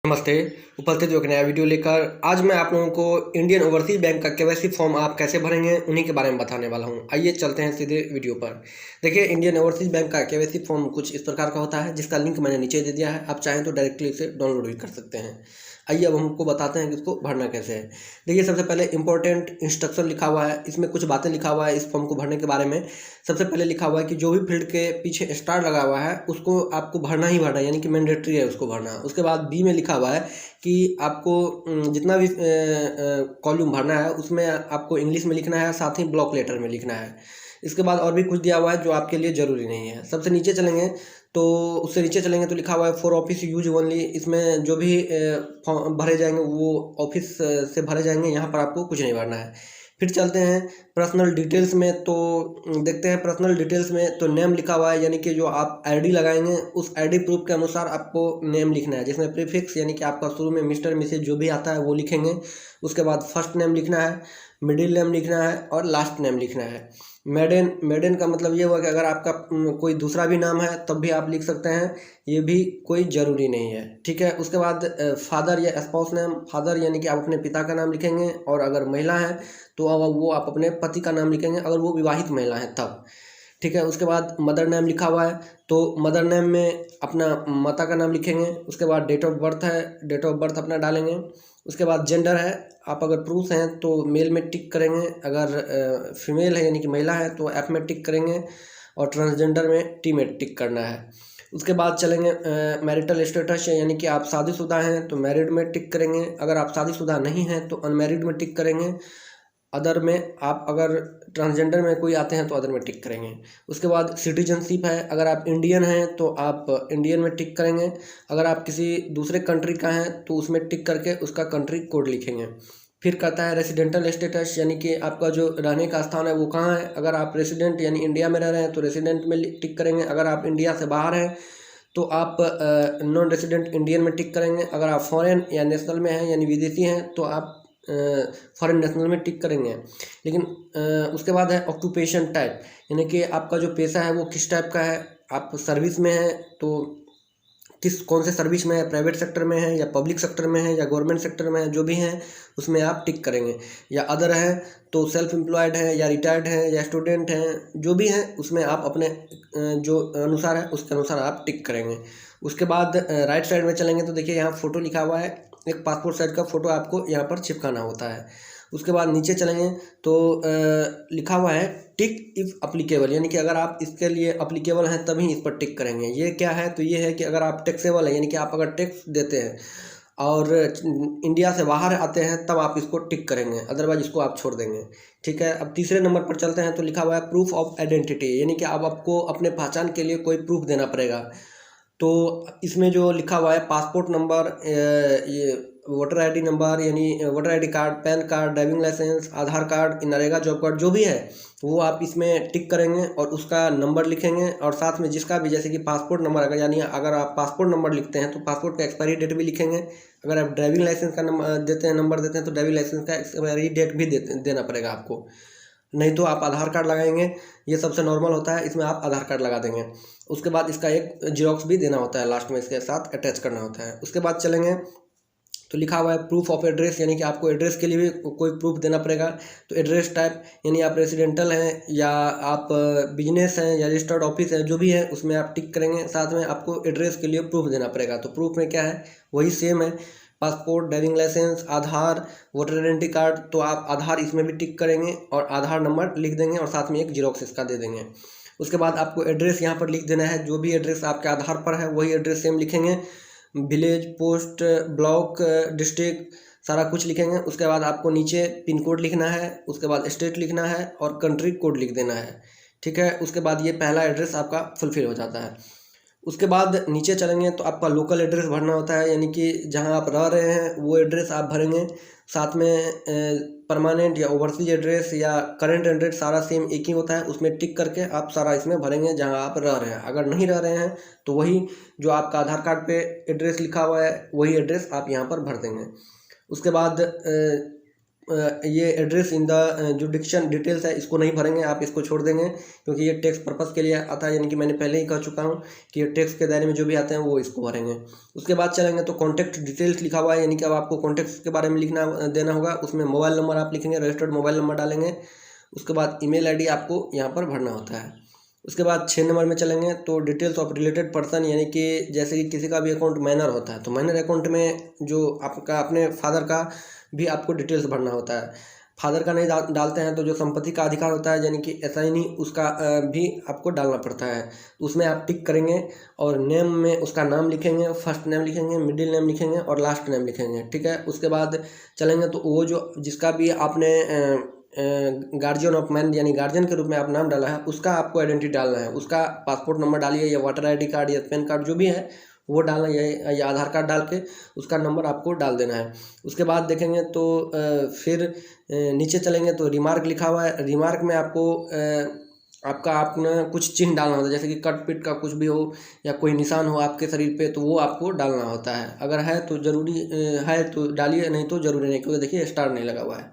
नमस्ते। उपस्थित एक नया वीडियो लेकर आज मैं आप लोगों को इंडियन ओवरसीज बैंक का केवाईसी फॉर्म आप कैसे भरेंगे उन्हीं के बारे में बताने वाला हूं। आइए चलते हैं सीधे वीडियो पर। देखिए, इंडियन ओवरसीज बैंक का केवाईसी फॉर्म कुछ इस प्रकार का होता है, जिसका लिंक मैंने नीचे दे दिया है। आप चाहें तो डायरेक्टली इसे डाउनलोड भी कर सकते हैं। आइए अब हमको बताते हैं कि इसको भरना कैसे है। देखिए, सबसे पहले इंपॉर्टेंट इंस्ट्रक्शन लिखा हुआ है, इसमें कुछ बातें लिखा हुआ है इस फॉर्म को भरने के बारे में। सबसे पहले लिखा हुआ है कि जो भी फील्ड के पीछे स्टार लगा हुआ है उसको आपको भरना ही भरना है, यानी कि मैंडेटरी है उसको भरना। उसके बाद बी में लिखा हुआ है कि आपको जितना भी कॉलम भरना है उसमें आपको इंग्लिश में लिखना है, साथ ही ब्लॉक लेटर में लिखना है। इसके बाद और भी कुछ दिया हुआ है जो आपके लिए ज़रूरी नहीं है। सबसे नीचे चलेंगे तो उससे नीचे चलेंगे तो लिखा हुआ है फॉर ऑफिस यूज ओनली। इसमें जो भी फॉर्म भरे जाएंगे वो ऑफिस से भरे जाएंगे, यहाँ पर आपको कुछ नहीं भरना है। फिर चलते हैं पर्सनल डिटेल्स में, तो देखते हैं पर्सनल डिटेल्स में तो नेम लिखा हुआ है, यानी कि जो आप आईडी लगाएंगे उस आईडी प्रूफ के अनुसार आपको नेम लिखना है, जिसमें प्रीफिक्स यानी कि आपका शुरू में मिस्टर मिसेज जो भी आता है वो लिखेंगे। उसके बाद फर्स्ट नेम लिखना है, मिडिल नेम लिखना है और लास्ट नेम लिखना है। मेडन का मतलब ये हुआ कि अगर आपका कोई दूसरा भी नाम है तब भी आप लिख सकते हैं, ये भी कोई ज़रूरी नहीं है। ठीक है। उसके बाद फादर या स्पाउस नेम, फादर यानी कि आप अपने पिता का नाम लिखेंगे, और अगर महिला है तो अब वो आप अपने पति का नाम लिखेंगे, अगर वो विवाहित महिला है तब। ठीक है। उसके बाद मदर नेम लिखा हुआ है तो मदर नेम में अपना माता का नाम लिखेंगे। उसके बाद डेट ऑफ बर्थ है, डेट ऑफ बर्थ अपना डालेंगे। उसके बाद जेंडर है, आप अगर पुरुष हैं तो मेल में टिक करेंगे, अगर फीमेल है यानी कि महिला है तो एफ में टिक करेंगे, और ट्रांसजेंडर में टी में टिक करना है। उसके बाद चलेंगे मैरिटल स्टेटस, यानी कि आप शादीशुदा हैं तो मैरिड में टिक करेंगे, अगर आप शादीशुदा नहीं हैं तो अनमैरिड में टिक करेंगे। अदर में आप अगर ट्रांसजेंडर में कोई आते हैं तो अदर में टिक करेंगे। उसके बाद सिटीजनशिप है, अगर आप इंडियन हैं तो आप इंडियन में टिक करेंगे, अगर आप किसी दूसरे कंट्री का हैं तो उसमें टिक करके उसका कंट्री कोड लिखेंगे। फिर कहता है रेसिडेंटल स्टेटस, यानी कि आपका जो रहने का स्थान है वो कहाँ है। अगर आप रेसिडेंट यानी इंडिया में रह रहे हैं तो रेसिडेंट में टिक करेंगे, अगर आप इंडिया से बाहर हैं तो आप नॉन रेसिडेंट इंडियन में टिक करेंगे, अगर आप फॉरेन या नेशनल में हैं यानी विदेशी हैं तो आप फॉरेन नेशनल में टिक करेंगे। लेकिन उसके बाद है ऑक्यूपेशन टाइप, यानी कि आपका जो पेशा है वो किस टाइप का है। आप सर्विस में हैं तो कौन से सर्विस में है, प्राइवेट सेक्टर में है या पब्लिक सेक्टर में है या गवर्नमेंट सेक्टर में है, जो भी हैं उसमें आप टिक करेंगे। या अदर है तो सेल्फ एम्प्लॉयड है या रिटायर्ड है या स्टूडेंट हैं, जो भी हैं उसमें आप अपने जो अनुसार है उसके अनुसार आप टिक करेंगे। उसके बाद राइट साइड में चलेंगे तो देखिए यहाँ फ़ोटो लिखा हुआ है, एक पासपोर्ट साइज का फ़ोटो आपको यहाँ पर चिपकाना होता है। उसके बाद नीचे चलेंगे तो लिखा हुआ है टिक इफ़ अप्लीकेबल, यानी कि अगर आप इसके लिए अप्लीकेबल हैं तभी इस पर टिक करेंगे। ये क्या है, तो ये है कि अगर आप टैक्सेबल है, यानी कि आप अगर टैक्स देते हैं और इंडिया से बाहर आते हैं तब आप इसको टिक करेंगे, अदरवाइज इसको आप छोड़ देंगे। ठीक है। अब तीसरे नंबर पर चलते हैं तो लिखा हुआ है प्रूफ ऑफ आइडेंटिटी, यानी कि अब आपको अपने पहचान के लिए कोई प्रूफ देना पड़ेगा। तो इसमें जो लिखा हुआ है पासपोर्ट नंबर, ये वोटर आईडी नंबर यानी voter ID card, PAN card, driving licence, Aadhaar card, NREGA job card, जो भी है वो आप इसमें टिक करेंगे और उसका नंबर लिखेंगे। और साथ में जिसका भी, जैसे कि पासपोर्ट नंबर, अगर यानी अगर आप पासपोर्ट नंबर लिखते हैं तो पासपोर्ट का एक्सपायरी डेट भी लिखेंगे। अगर आप ड्राइविंग लाइसेंस का नंबर देते हैं तो ड्राइविंग लाइसेंस का एक्सपायरी डेट भी देना पड़ेगा आपको। नहीं तो आप आधार कार्ड लगाएंगे, ये सबसे नॉर्मल होता है, इसमें आप आधार कार्ड लगा देंगे। उसके बाद इसका एक जीरोक्स भी देना होता है, लास्ट में इसके साथ अटैच करना होता है। उसके बाद चलेंगे तो लिखा हुआ है प्रूफ ऑफ एड्रेस, यानी कि आपको एड्रेस के लिए भी कोई प्रूफ देना पड़ेगा। तो एड्रेस टाइप, यानी आप रेसिडेंटल हैं या आप बिजनेस हैं या रजिस्टर्ड ऑफिस है, जो भी है उसमें आप टिक करेंगे। साथ में आपको एड्रेस के लिए प्रूफ देना पड़ेगा। तो प्रूफ में क्या है, वही सेम है, पासपोर्ट, ड्राइविंग लाइसेंस, आधार, वोटर आइडेंटिटी कार्ड। तो आप आधार इसमें भी टिक करेंगे और आधार नंबर लिख देंगे और साथ में एक जीरोक्स इसका दे देंगे। उसके बाद आपको एड्रेस यहाँ पर लिख देना है, जो भी एड्रेस आपके आधार पर है वही एड्रेस सेम लिखेंगे। विलेज, पोस्ट, ब्लॉक, डिस्ट्रिक्ट, सारा कुछ लिखेंगे। उसके बाद आपको नीचे पिन कोड लिखना है, उसके बाद स्टेट लिखना है और कंट्री कोड लिख देना है। ठीक है। उसके बाद ये पहला एड्रेस आपका फुलफिल हो जाता है। उसके बाद नीचे चलेंगे तो आपका लोकल एड्रेस भरना होता है, यानी कि जहां आप रह रहे हैं वो एड्रेस आप भरेंगे। साथ में परमानेंट या ओवरसीज एड्रेस या करंट एड्रेस सारा सेम एक ही होता है, उसमें टिक करके आप सारा इसमें भरेंगे जहां आप रह रहे हैं। अगर नहीं रह रहे हैं तो वही जो आपका आधार कार्ड पे एड्रेस लिखा हुआ है वही एड्रेस आप यहाँ पर भर देंगे। उसके बाद ये एड्रेस इन द जुडिक्शन डिटेल्स है इसको नहीं भरेंगे, आप इसको छोड़ देंगे क्योंकि ये टैक्स पर्पस के लिए आता है, यानी कि मैंने पहले ही कह चुका हूँ कि ये टैक्स के दायरे में जो भी आते हैं वो इसको भरेंगे। उसके बाद चलेंगे तो कॉन्टैक्ट डिटेल्स लिखा हुआ है, यानी कि अब आपको कॉन्टैक्ट के बारे में लिखना देना होगा। उसमें मोबाइल नंबर आप लिखेंगे, रजिस्टर्ड मोबाइल नंबर डालेंगे। उसके बाद ईमेल आईडी आपको यहाँ पर भरना होता है। उसके बाद 6 नंबर में चलेंगे तो डिटेल्स ऑफ रिलेटेड पर्सन, यानी कि जैसे कि किसी का भी अकाउंट माइनर होता है तो माइनर अकाउंट में जो आपका अपने फादर का भी आपको डिटेल्स भरना होता है। फादर का नहीं डालते हैं तो जो संपत्ति का अधिकार होता है यानी कि असाइनी उसका भी आपको डालना पड़ता है। उसमें आप टिक करेंगे और नेम में उसका नाम लिखेंगे, फर्स्ट नेम लिखेंगे, मिडिल नेम लिखेंगे और लास्ट नेम लिखेंगे, ठीक है। उसके बाद चलेंगे तो वो जो जिसका भी आपने गार्जियन ऑफ मैन यानी गार्जियन के रूप में आप नाम डाला है उसका आपको आइडेंटिटी डालना है। उसका पासपोर्ट नंबर डालिए या वोटर आईडी कार्ड या पैन कार्ड जो भी है वो डालना है, या आधार कार्ड डाल के उसका नंबर आपको डाल देना है। उसके बाद देखेंगे तो फिर नीचे चलेंगे तो रिमार्क लिखा हुआ है। रिमार्क में आपको आपका अपना कुछ चिन्ह डालना होता है, जैसे कि कट पिट का कुछ भी हो या कोई निशान हो आपके शरीर पे तो वो आपको डालना होता है। अगर है तो ज़रूरी है तो डालिए, नहीं तो ज़रूरी नहीं, क्योंकि देखिए स्टार नहीं लगा हुआ है।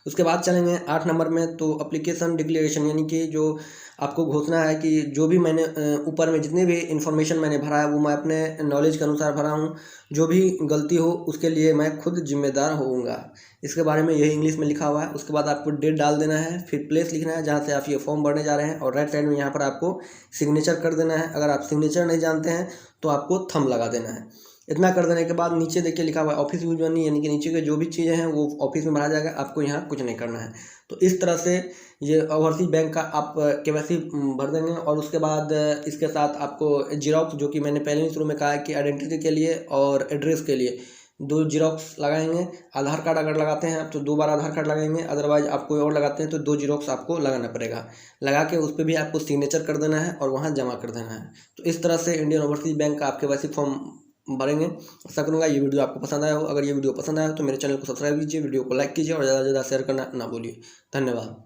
उसके बाद चलेंगे 8 नंबर में तो एप्लीकेशन डिक्लेरेशन, यानी कि जो आपको घोषणा है कि जो भी मैंने ऊपर में जितने भी इन्फॉर्मेशन मैंने भरा है वो मैं अपने नॉलेज के अनुसार भरा हूँ, जो भी गलती हो उसके लिए मैं खुद जिम्मेदार होऊंगा। इसके बारे में यही इंग्लिश में लिखा हुआ है। उसके बाद आपको डेट डाल देना है, फिर प्लेस लिखना है जहाँ से आप ये फॉर्म भरने जा रहे हैं और राइट साइड में यहाँ पर आपको सिग्नेचर कर देना है। अगर आप सिग्नेचर नहीं जानते हैं तो आपको थंब लगा देना है। इतना कर देने के बाद नीचे देखिए लिखा हुआ है ऑफिस यूज मनी, यानी कि नीचे के जो भी चीज़ें हैं वो ऑफिस में भरा जाएगा, आपको यहाँ कुछ नहीं करना है। तो इस तरह से ये ओवरसीज बैंक का आप केवाईसी भर देंगे। और उसके बाद इसके साथ आपको जीरोक्स, जो कि मैंने पहले ही शुरू में कहा है कि आइडेंटिटी के लिए और एड्रेस के लिए 2 जीरोक्स लगाएंगे। आधार कार्ड अगर लगाते हैं आप तो 2 बार आधार कार्ड लगाएंगे, अदरवाइज आप कोई और लगाते हैं तो 2 जीरोक्स आपको लगाना पड़ेगा। लगा के उस पर भी आपको सिग्नेचर कर देना है और वहाँ जमा कर देना है। तो इस तरह से इंडियन ओवरसीज बैंक का आप केवाईसी फॉर्म भरेंगे। आशा करूँगा ये वीडियो आपको पसंद आया हो। अगर ये वीडियो पसंद आया तो मेरे चैनल को सब्सक्राइब कीजिए, वीडियो को लाइक कीजिए और ज़्यादा से ज़्यादा शेयर करना ना भूलिए। धन्यवाद।